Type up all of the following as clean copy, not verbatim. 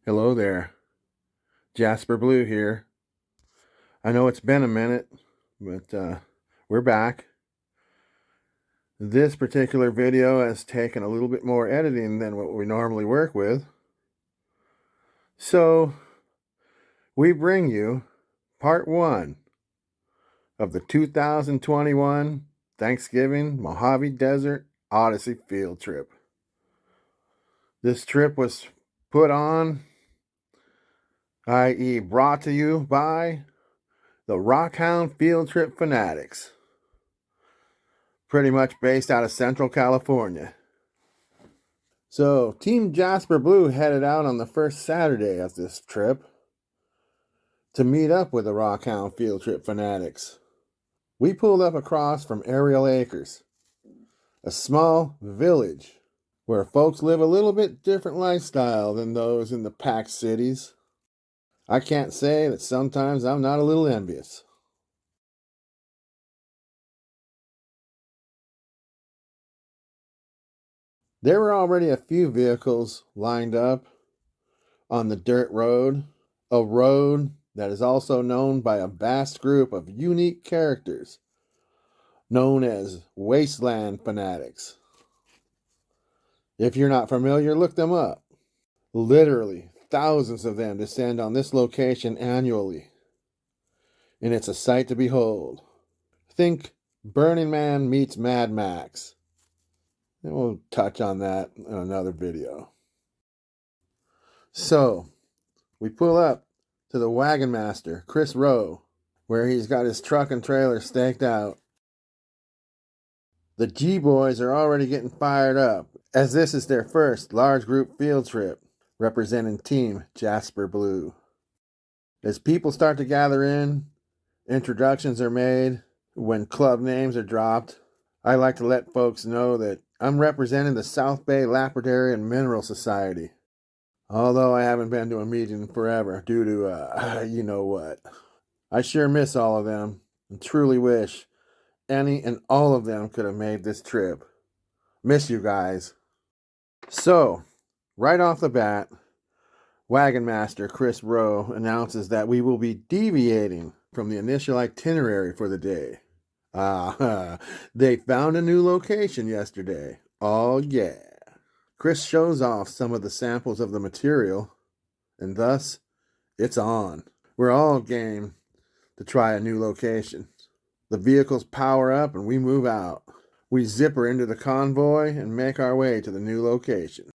Hello there, Jasper Blue here. I know it's been a minute, but we're back. This particular video has taken a little bit more editing than what we normally work with. So, we bring you part 1 of the 2021 Thanksgiving Mojave Desert Odyssey field trip. This trip was put on, i.e. brought to you by the Rockhound field trip fanatics. Pretty much based out of Central California. So, Team Jasper Blue headed out on the first Saturday of this trip to meet up with the Rockhound field trip fanatics. We pulled up across from Aerial Acres, a small village where folks live a little bit different lifestyle than those in the packed cities. I can't say that sometimes I'm not a little envious. There were already a few vehicles lined up on the dirt road, a road that is also known by a vast group of unique characters known as wasteland fanatics. If you're not familiar, look them up. Literally, thousands of them descend on this location annually, and it's a sight to behold. Think Burning Man meets Mad Max. And we'll touch on that in another video. So, we pull up to the wagon master, Chris Rowe, where he's got his truck and trailer staked out. The G-Boys are already getting fired up, as this is their first large group field trip, representing Team Jasper Blue. As people start to gather in, introductions are made, when club names are dropped, I like to let folks know that I'm representing the South Bay Lapidary and Mineral Society. Although I haven't been to a meeting forever due to, you know what. I sure miss all of them and truly wish any and all of them could have made this trip. Miss you guys. So, right off the bat, Wagon Master Chris Rowe announces that we will be deviating from the initial itinerary for the day. They found a new location yesterday. Oh yeah. Chris shows off some of the samples of the material, and thus, it's on. We're all game to try a new location. The vehicles power up and we move out. We zipper into the convoy and make our way to the new location.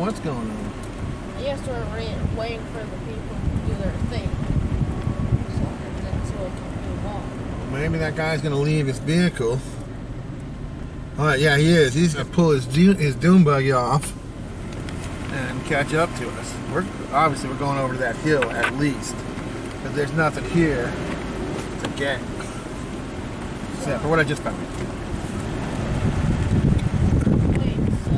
what's going on. I guess we're waiting for the people to do their thing. So that's what we can move on. Maybe that guy's going to leave his vehicle. Alright, yeah, he is. He's going to pull his dune buggy off and catch up to us. Obviously we're going over that hill at least, because there's nothing here to get except for what I just found. Wait, so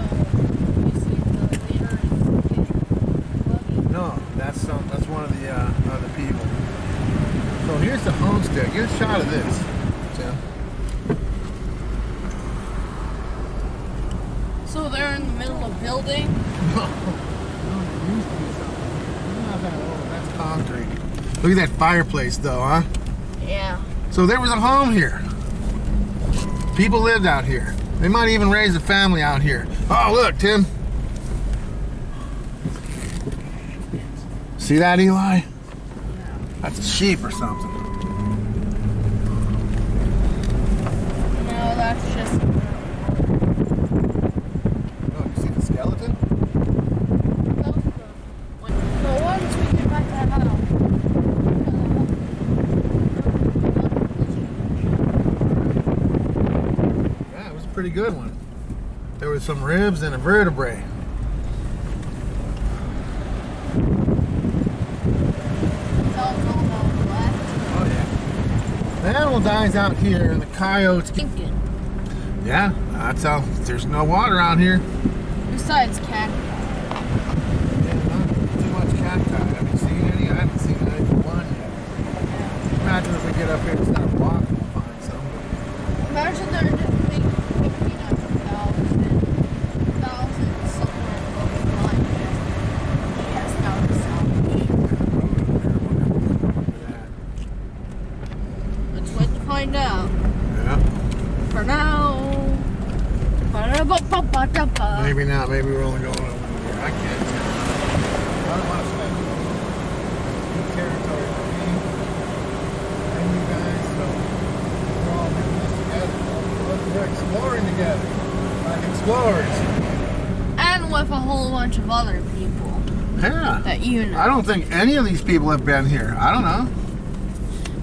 you see the leader is buggy? No, that's one of the other people. So here's the homestead. Get a shot of this, Tim. So they're in the middle of building? That's concrete. Look at that fireplace though, huh? Yeah. So there was a home here. People lived out here. They might even raise a family out here. Oh, look, Tim. See that, Eli? That's a sheep or something. No, that's just... Oh, you see the skeleton? So once we get back to the house... Yeah, it was a pretty good one. There was some ribs and a vertebrae. Oh yeah. The animal dies out here and the coyotes... Yeah, that's how... There's no water out here. Besides cacti. Yeah, not too much cacti. Have you seen any? I haven't seen any one yet. Imagine if we get up here and start walking, we'll find some. Imagine they're just big 1,000 somewhere in the line. Yes, now it's Let's wait to find out. Yeah. For now. Maybe not. Maybe we're only going over here. I can't tell. I don't want to spend new territory for me and you guys, so we're all doing this together. We're exploring together, like explorers. And with a whole bunch of other people. Yeah. That you know. I don't think any of these people have been here. I don't know.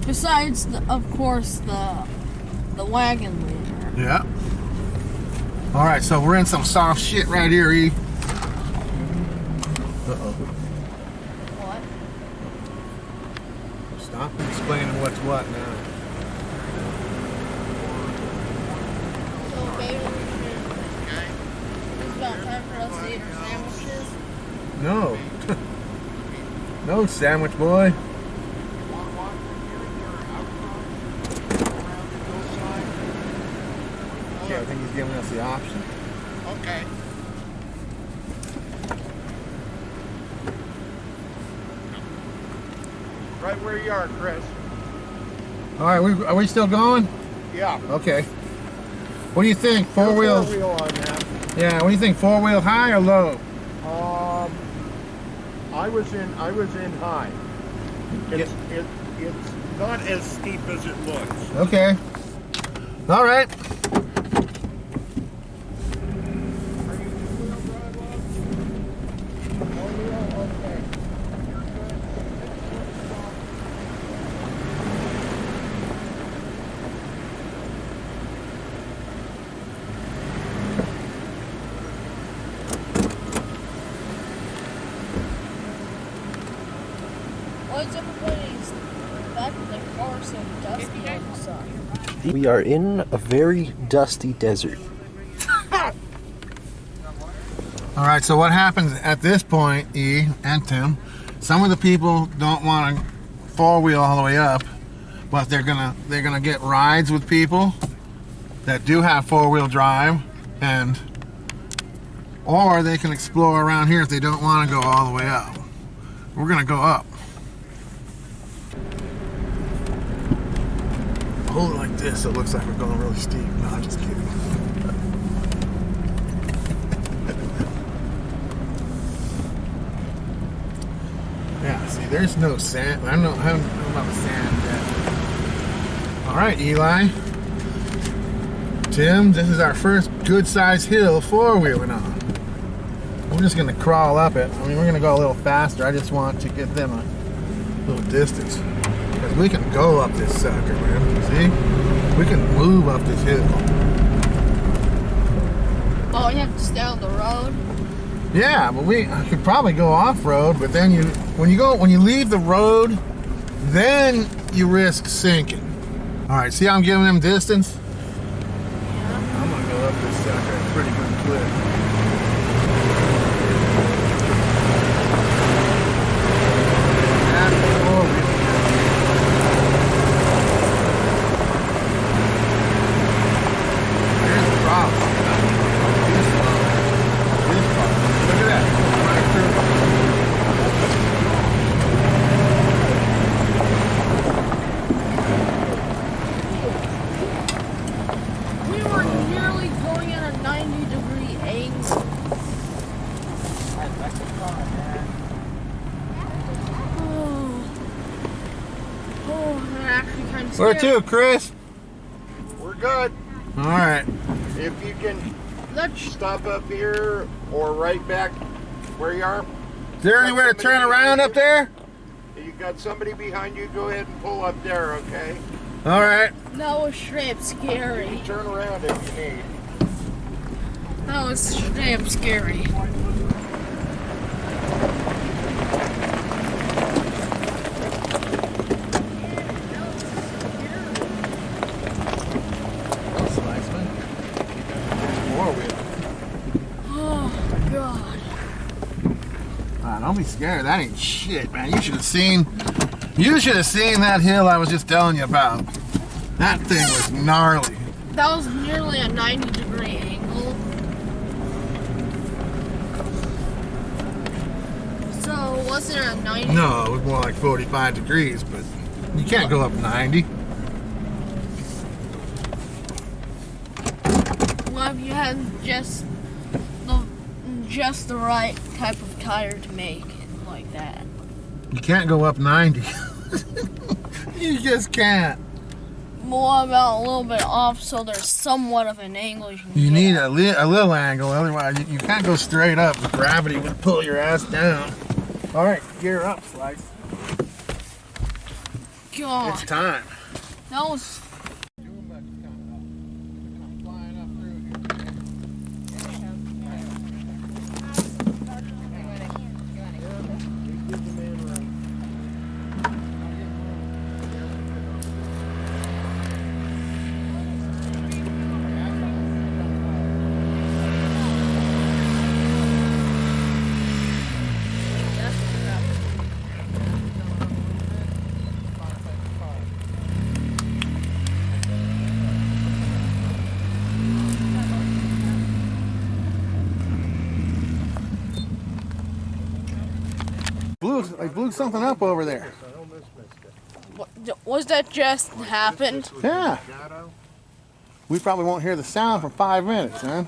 Besides, of course, the wagon leader. Yeah. All right, so we're in some soft shit right here, E. Uh-oh. What? Stop explaining what's what now. So maybe we should... It's about time for us to eat our sandwiches. No. No, sandwich boy. Yeah, I think he's giving us the option. Okay. Right where you are, Chris. All right, are we still going? Yeah. Okay. What do you think? Four-wheel? Four-wheel on that. Yeah, what do you think? Four-wheel high or low? I was in high. It's not as steep as it looks. Okay. All right. What's everybody's back of the car so dusty on the side? We are in a very dusty desert. All right, so what happens at this point, E and Tim, some of the people don't want to four-wheel all the way up, but they're gonna get rides with people that do have four-wheel drive, or they can explore around here if they don't want to go all the way up. We're gonna go up. Hold it like this so it looks like we're going really steep. No, I'm just kidding. Yeah, see, there's no sand. I don't know about the sand yet. All right, Eli. Tim, this is our first good-sized hill four-wheeling on. We're just gonna crawl up it. I mean, we're gonna go a little faster. I just want to get them a little distance. Because we can go up this sucker, man. See? We can move up this hill. Oh, you have to stay on the road? Yeah, but I could probably go off-road, but then when you leave the road, then you risk sinking. All right, see how I'm giving them distance? Yeah. I'm gonna go up this sucker at a pretty good clip. Here's the problem. Look at that. Right through. We were nearly going at a 90-degree angle. Oh, I'm actually kind of Where scared. to, Chris? We're good. All right. If you can Let's stop up here or right back where you are. Is there anywhere to turn around up there? If you got somebody behind you, go ahead and pull up there, okay? All right. That was straight You scary. can turn around if you need. That was straight scary. Oh God. Don't be scared. That ain't shit, man. You should have seen that hill I was just telling you about. That thing was gnarly. That was nearly a 90-degree angle. So wasn't it a 90? No, it was more like 45 degrees, but you can't go up 90. Well, if you had just the right type of tire to make it like that. You can't go up 90. You just can't. More about a little bit off, so there's somewhat of an angle you can You get need at. a little angle, otherwise you can't go straight up. The gravity would pull your ass down. All right, gear up, Slice. God, It's time. that was. I blew something up over there. Was that just happened? Yeah. We probably won't hear the sound for 5 minutes, man.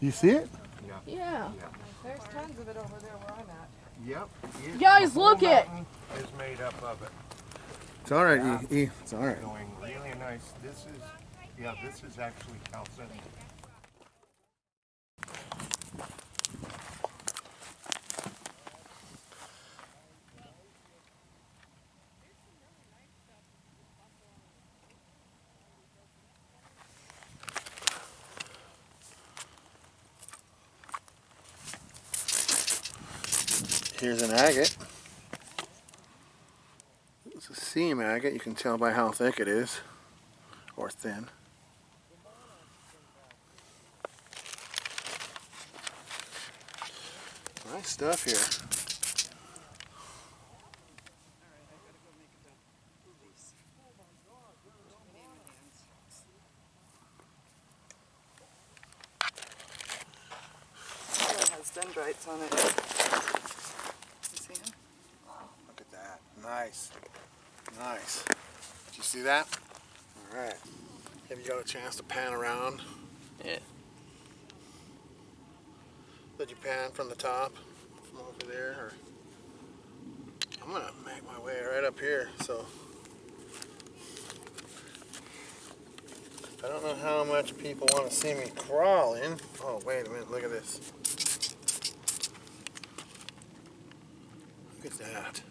You see it? Yeah. There's tons of it over there where I'm at. Yep. Guys, look it. Is made up of it. It's all right, E. It's all right. Going really nice. This is actually calcite. Here's an agate. It's a seam agate. You can tell by how thick it is, or thin. Nice stuff here. It has dendrites on it. You see them? Look at that. Nice. Nice. Did you see that? All right. Have you got a chance to pan around? Yeah. Did you pan from the top? From over there? Or I'm going to make my way right up here, so I don't know how much people want to see me crawling. Oh, wait a minute. Look at this. Look at that.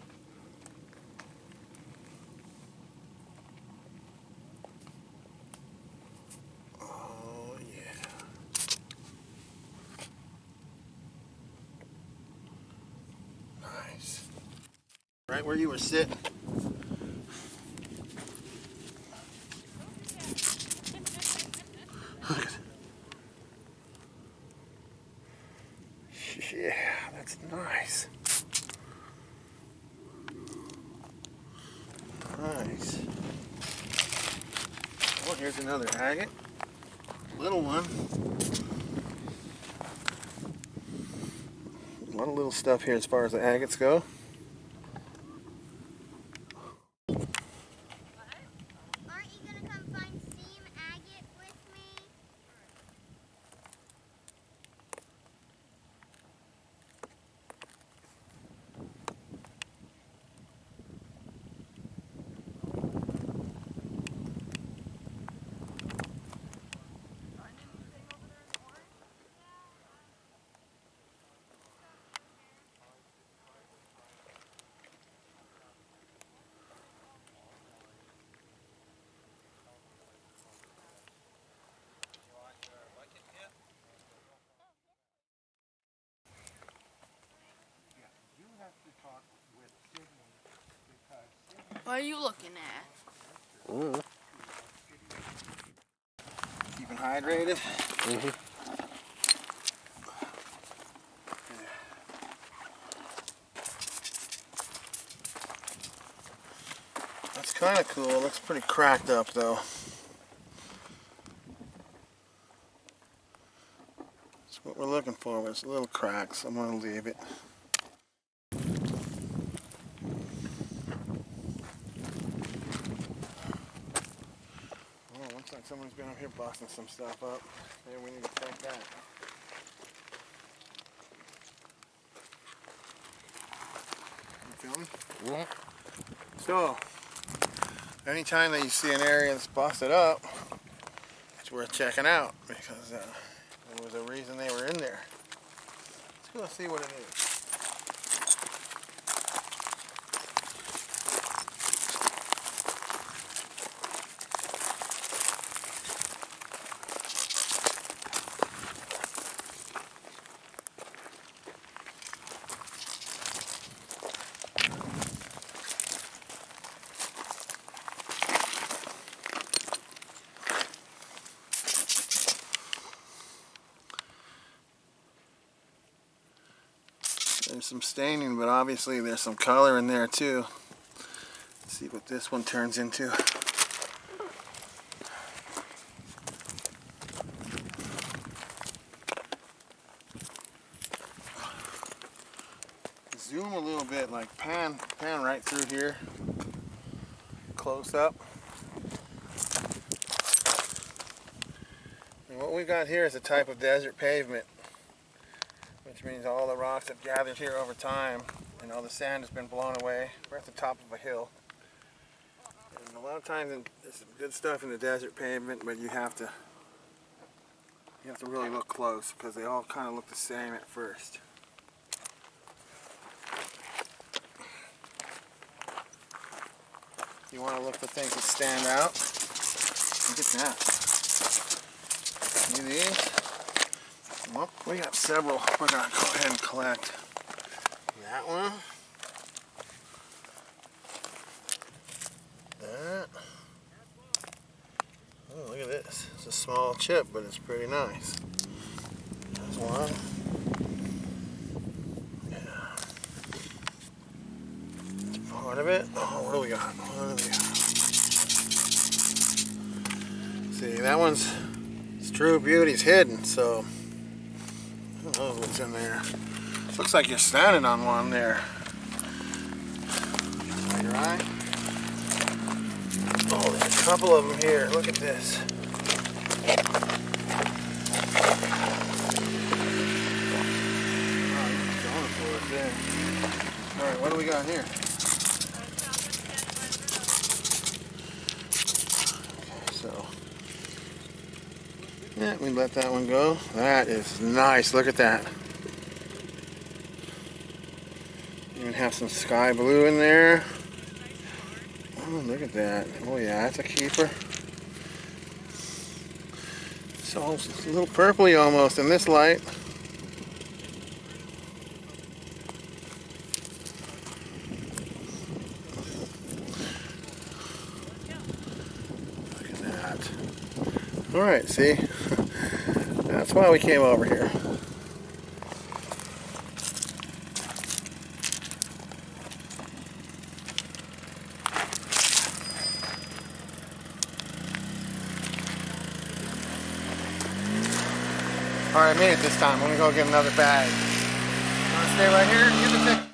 Oh, yeah. Nice. Right where you were sitting. Look at it. Yeah, that's nice. Nice. Oh, here's another agate. Little one. A lot of little stuff here as far as the agates go. Aren't you gonna come find Team Agate with me? What are you looking at? Mm. Keeping hydrated. Mm-hmm. That's kind of cool. Looks pretty cracked up though. That's what we're looking for. It's a little cracks. I'm gonna leave it. Oh, looks like someone's been up here busting some stuff up. Maybe we need to check that. You filming? Yeah. So, anytime that you see an area that's busted up, it's worth checking out because there was a reason they were in there. Let's go see what it is. There's some staining, but obviously there's some color in there too. Let's see what this one turns into. Zoom a little bit, like pan right through here, close up. And what we got here is a type of desert pavement, which means all the rocks have gathered here over time and all the sand has been blown away. We're at the top of a hill. And a lot of times there's some good stuff in the desert pavement, but you have to really look close because they all kind of look the same at first. You want to look for things that stand out. Look at that. See these? Well, we got several we're going to go ahead and collect. That one. That. Oh, look at this. It's a small chip, but it's pretty nice. There's one. Yeah. That's part of it. Oh, what do we got? What do we got? See, that one's its true beauty's hidden, so who knows what's in there. Looks like you're standing on one there. Are you right? Oh, there's a couple of them here. Look at this. Oh, you're going for it there. Alright, what do we got here? Okay, so yeah, we let that one go. That is nice. Look at that. Even have some sky blue in there. Oh, look at that. Oh yeah, that's a keeper. It's almost a little purpley almost in this light. Look at that. Alright, see? That's why we came over here. Alright, I made it this time. I'm gonna go get another bag. You wanna stay right here? Get the ticket.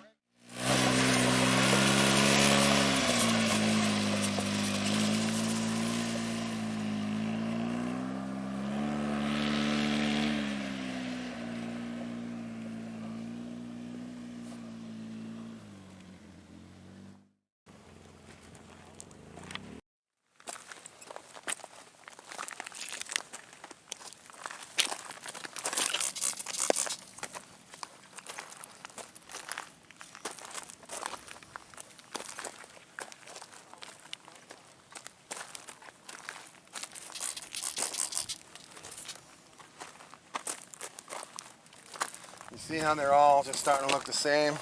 You see how they're all just starting to look the same?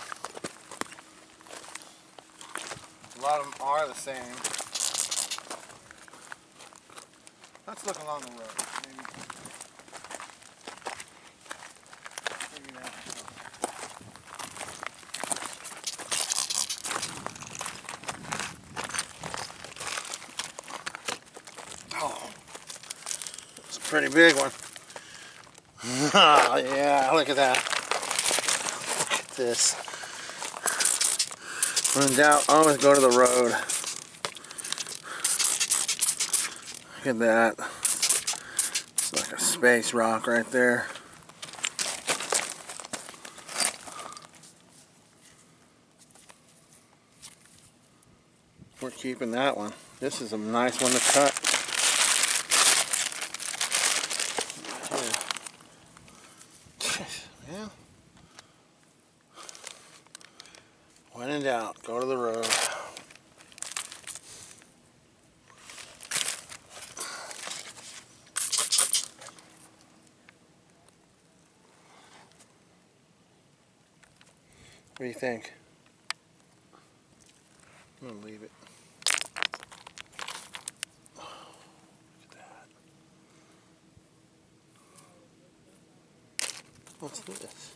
A lot of them are the same. Let's look along the road. Maybe that. Oh, it's a pretty big one. Oh yeah, look at that. Look at this. When in doubt, always go to the road. Look at that. It's like a space rock right there. We're keeping that one. This is a nice one to cut. Yeah. When in doubt, go to the road. What do you think? I'm gonna leave it. Oh, look at that. What's this?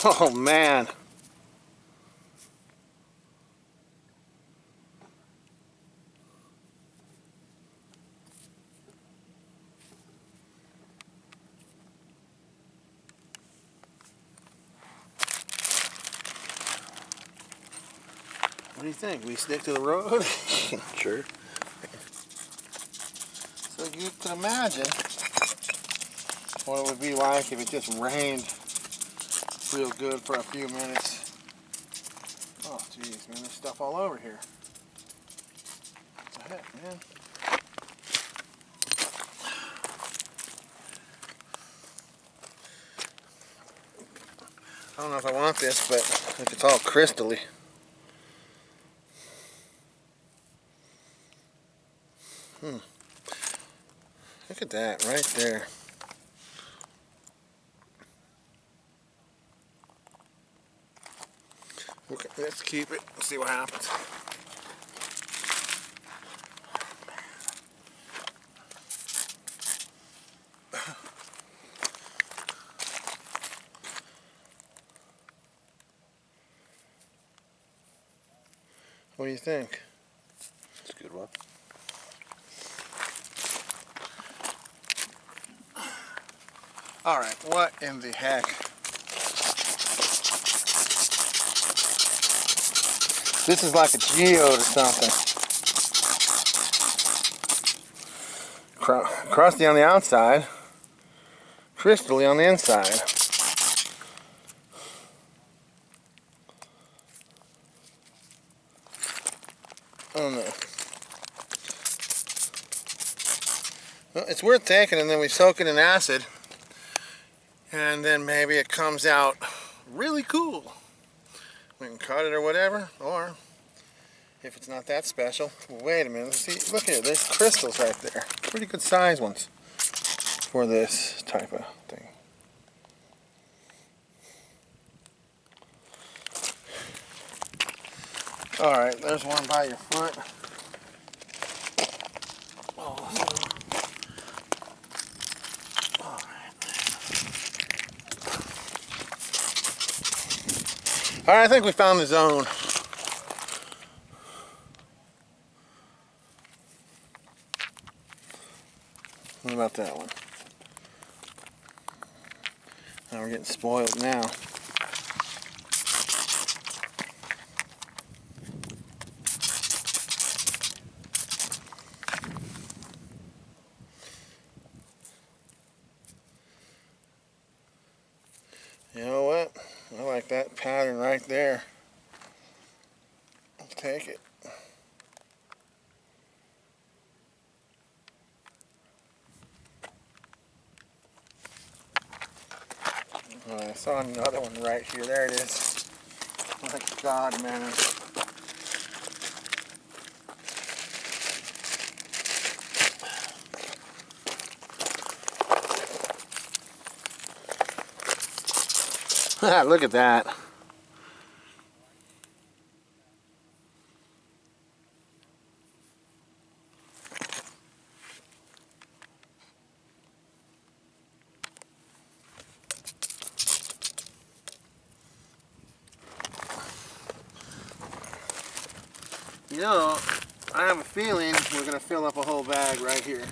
Oh man. What do you think? We stick to the road? Sure. So you can imagine what it would be like if it just rained real good for a few minutes. Oh geez, man, there's stuff all over here. What the heck, man? I don't know if I want this, but look, it's all crystally. Look at that right there. Okay, let's keep it and see what happens. What do you think? It's a good one. All right, what in the heck? This is like a geode or something. Crusty on the outside, crystally on the inside. I don't know. Well, it's worth taking, and then we soak it in acid, and then maybe it comes out really cool. We can cut it or whatever, or if it's not that special, well, wait a minute. See, look here, there's crystals right there. Pretty good size ones for this type of thing. All right, there's one by your foot. Oh. All right, I think we found the zone. What about that one? Now we're getting spoiled now. You know what? I like that pattern right there. I'll take it. Oh, I saw another one right here. There it is. My God, man. Look at that. You know, I have a feeling we're going to fill up a whole bag right here.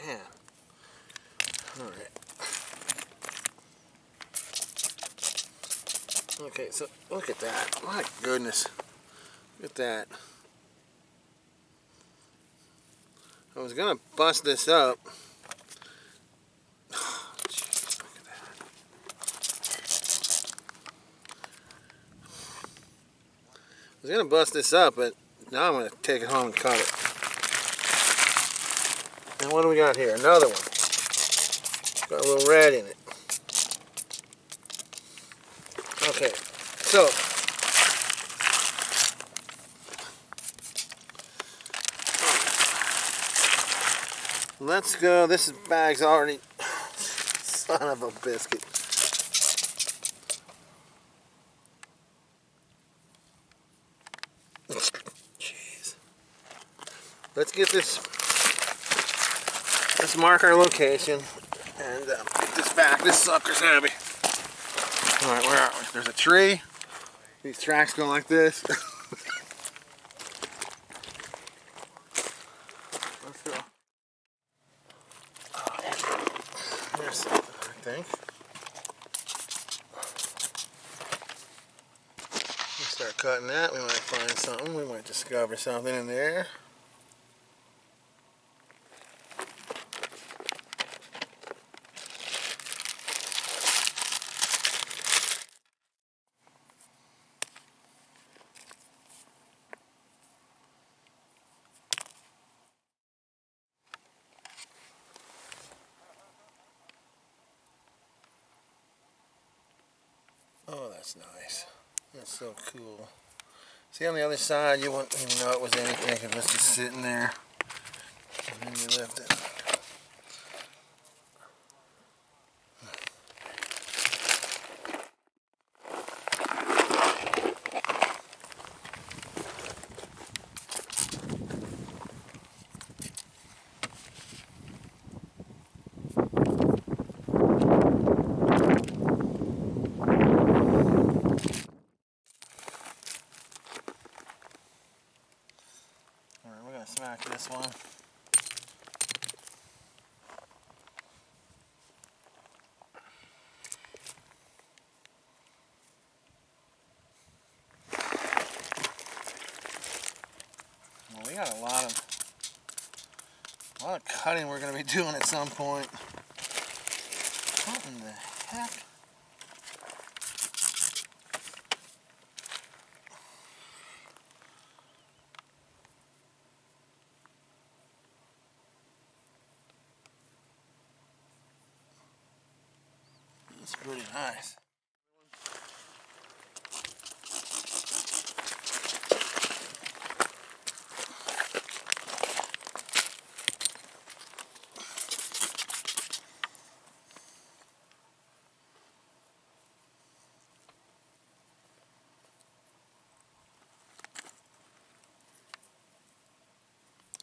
Man. All right. Okay, so look at that. My goodness. Look at that. I was going to bust this up. Oh, jeez, look at that. I was going to bust this up, but now I'm going to take it home and cut it. And what do we got here? Another one. Got a little red in it. Okay, so let's go. This bag's already son of a biscuit. Jeez. Let's get this. Let's mark our location and get this back. This sucker's heavy. All right, where are we? There's a tree. These tracks go like this. Let's go. There's something, I think. Let's start cutting that. We might find something. We might discover something in there. Oh, that's nice. That's so cool. See, on the other side, you wouldn't even know it was anything if it was just sitting there. And then you lift it. this one. Well, we got a lot of cutting we're going to be doing at some point. What in the heck? It's pretty nice.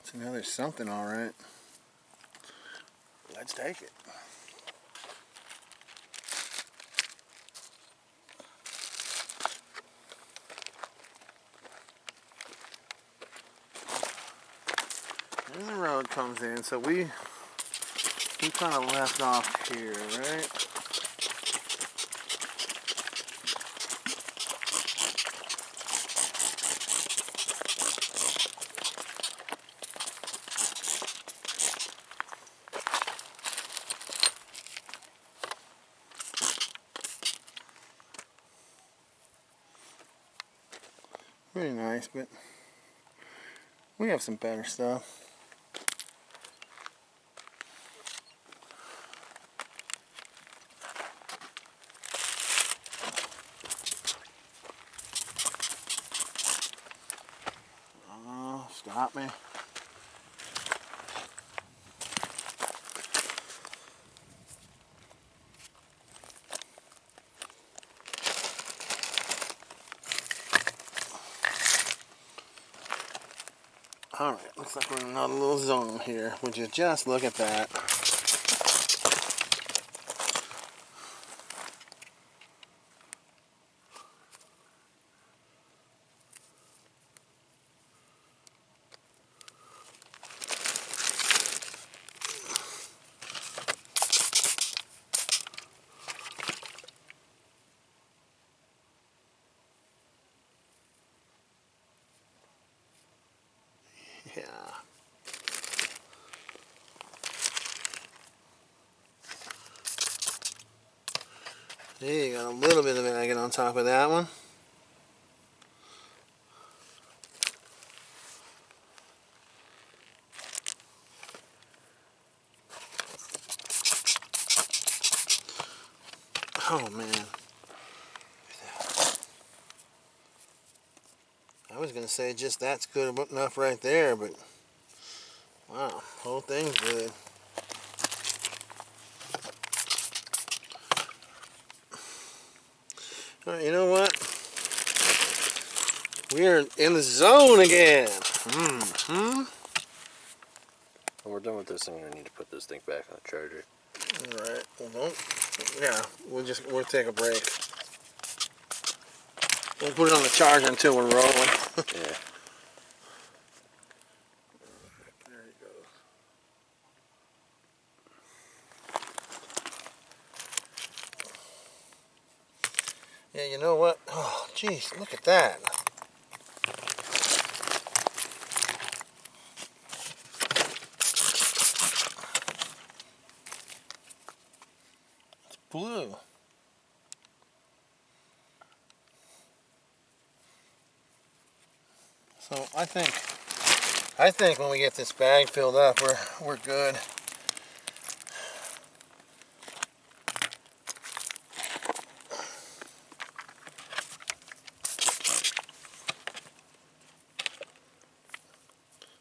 So now there's something all right. Let's take it. There's the road comes in, so we kind of left off here, right? Pretty nice, but we have some better stuff. Oh, stop me. Alright, looks like we're in another little zone here. Would you just look at that? Yeah. There you got a little bit of agate on top of that one. Oh man. I was gonna say just that's good enough right there, but wow, whole thing's good. Alright, you know what? We're in the zone again. When we're done with this, I'm gonna need to put this thing back on the charger. Alright, well don't. Yeah, we'll take a break. We'll put it on the charger until we're rolling. Yeah. There he goes. Yeah, you know what? Oh, jeez, look at that. It's blue. So I think when we get this bag filled up, we're good.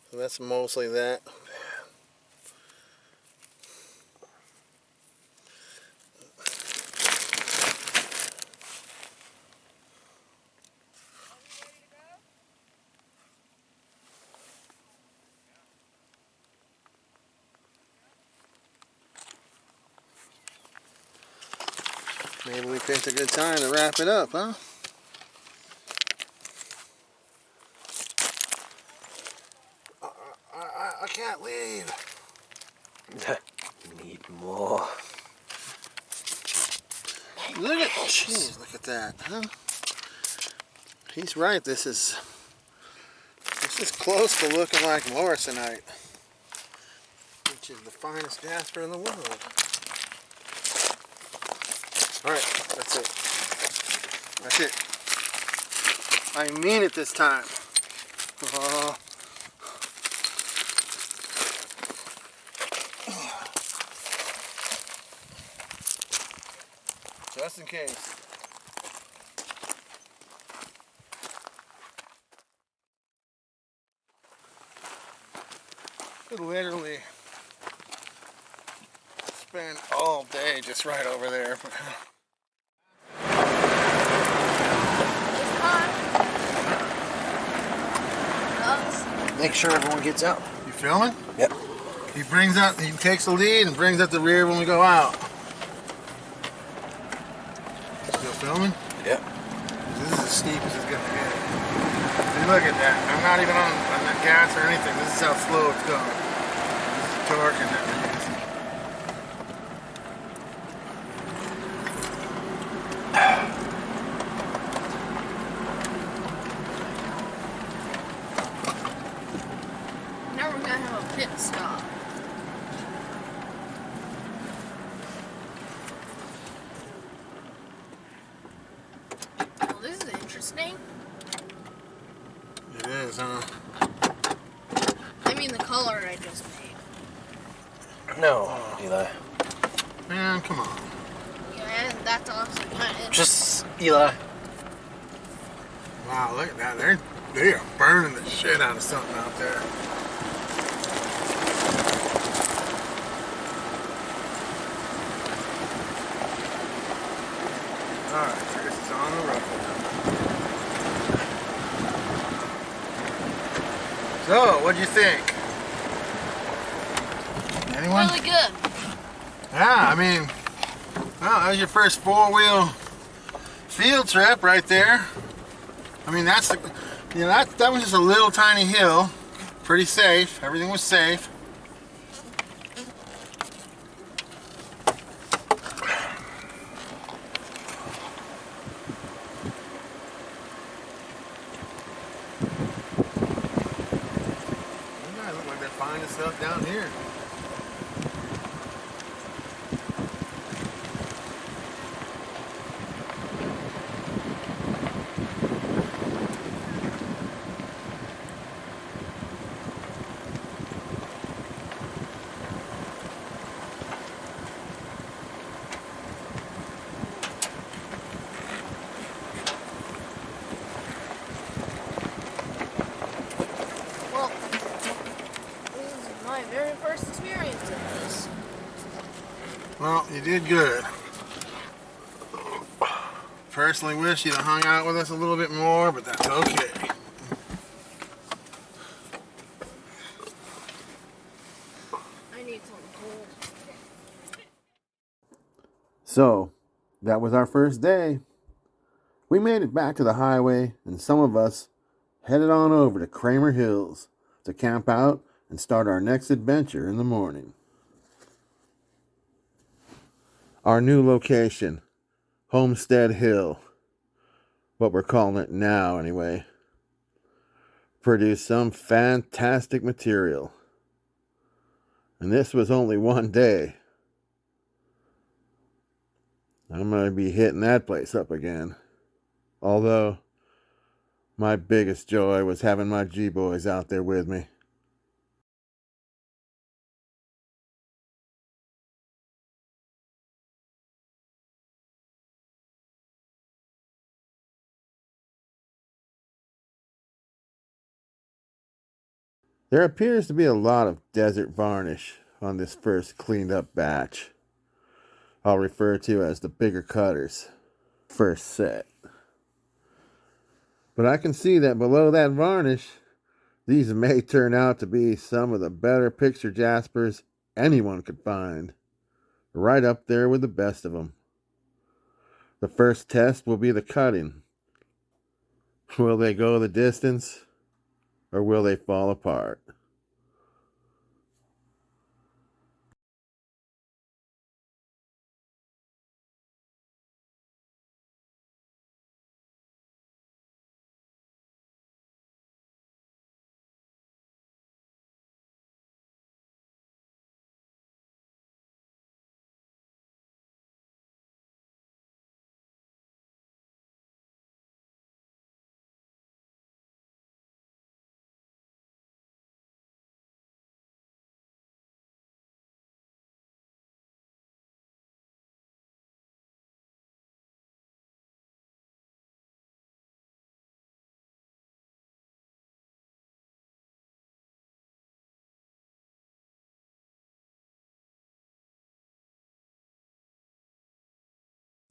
So that's mostly that. Maybe we picked a good time to wrap it up, huh? Jeez, look at that, huh? He's right, this is close to looking like Morrisonite, which is the finest jasper in the world. Alright, that's it. That's it. I mean it this time. Just in case. Could literally spend all day just right over there. Make sure everyone gets out. You filming? Yep. He takes the lead and brings up the rear when we go out. Still filming? Yep. This is as steep as it's gonna get. See, look at that. I'm not even on the gas or anything. This is how slow it's going. This is the torque and that we're using. Now we're gonna have a pit stop. Well, this is interesting. It is, huh? I mean the color I just made. No, Eli. Man, come on. Yeah, that's also kind of Just Eli. Wow, look at that. They are burning the shit out of something out there. Alright, Chris is on the road. So, what'd you think? Anyone? really good. Yeah, I mean, well, that was your first four-wheel field trip right there. I mean, that was just a little tiny hill. Pretty safe. Everything was safe. Look like they're finding stuff down here. Well, this is my very first experience of this. Well, you did good. Personally wish you'd have hung out with us a little bit more, but that's okay. I need something cold. So, that was our first day. We made it back to the highway, and some of us headed on over to Kramer Hills to camp out and start our next adventure in the morning. Our new location, Homestead Hill, what we're calling it now anyway, produced some fantastic material. And this was only one day. I'm going to be hitting that place up again. Although, my biggest joy was having my G-boys out there with me. There appears to be a lot of desert varnish on this first cleaned up batch. I'll refer to as the bigger cutters. First set. But I can see that below that varnish, these may turn out to be some of the better picture jaspers anyone could find. Right up there with the best of them. The first test will be the cutting. Will they go the distance, or will they fall apart?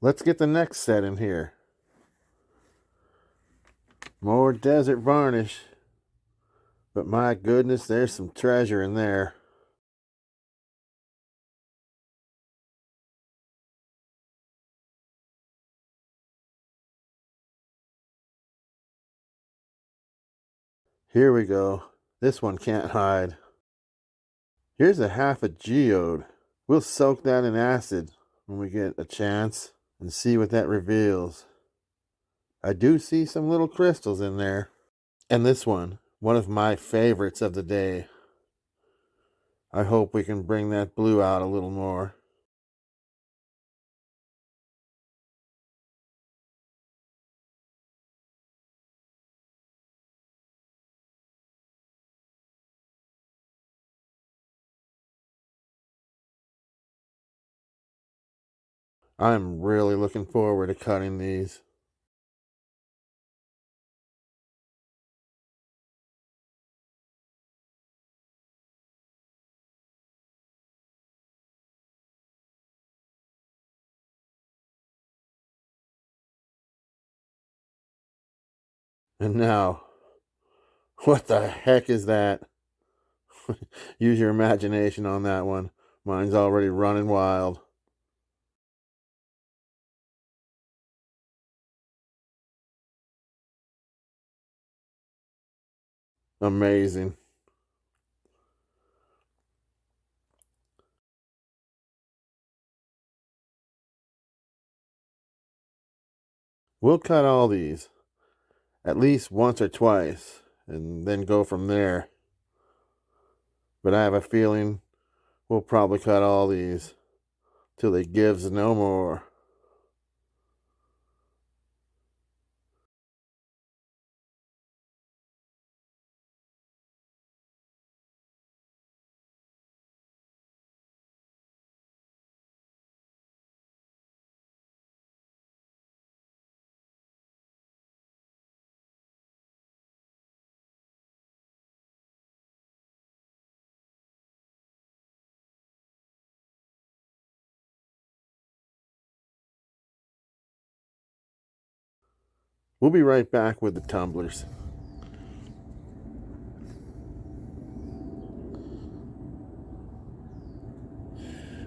Let's get the next set in here. More desert varnish. But my goodness, there's some treasure in there. Here we go. This one can't hide. Here's a half a geode. We'll soak that in acid when we get a chance and see what that reveals. I do see some little crystals in there. And this one of my favorites of the day. I hope we can bring that blue out a little more. I'm really looking forward to cutting these. And now, what the heck is that? Use your imagination on that one. Mine's already running wild. Amazing. We'll cut all these at least once or twice and then go from there. But I have a feeling we'll probably cut all these till they gives no more. We'll be right back with the tumblers.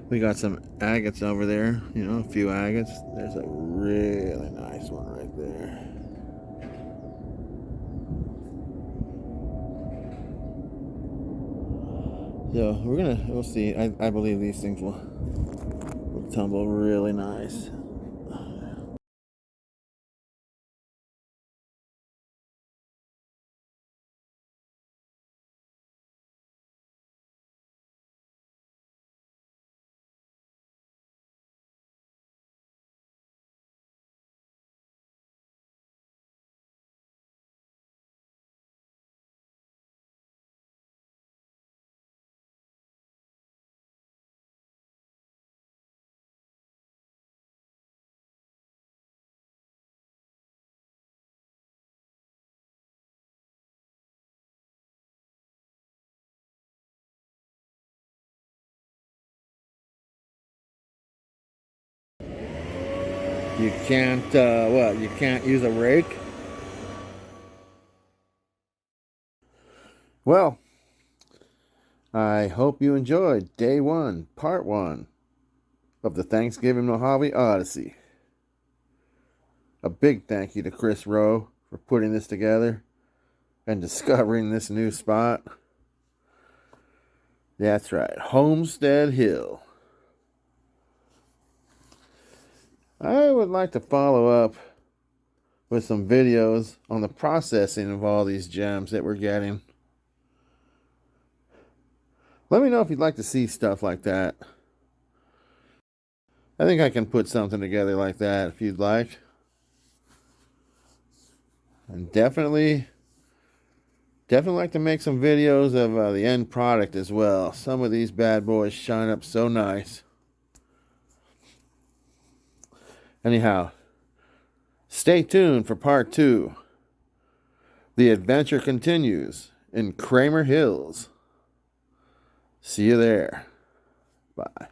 We got some agates over there, you know, a few agates. There's a really nice one right there. So we'll see. I believe these things will tumble really nice. You can't, what? You can't use a rake? Well, I hope you enjoyed day 1, part 1 of the Thanksgiving Mojave Odyssey. A big thank you to Chris Rowe for putting this together and discovering this new spot. That's right, Homestead Hill. I would like to follow up with some videos on the processing of all these gems that we're getting. Let me know if you'd like to see stuff like that. I think I can put something together like that if you'd like. And definitely like to make some videos of the end product as well. Some of these bad boys shine up so nice. Anyhow, stay tuned for part 2. The adventure continues in Kramer Hills. See you there. Bye.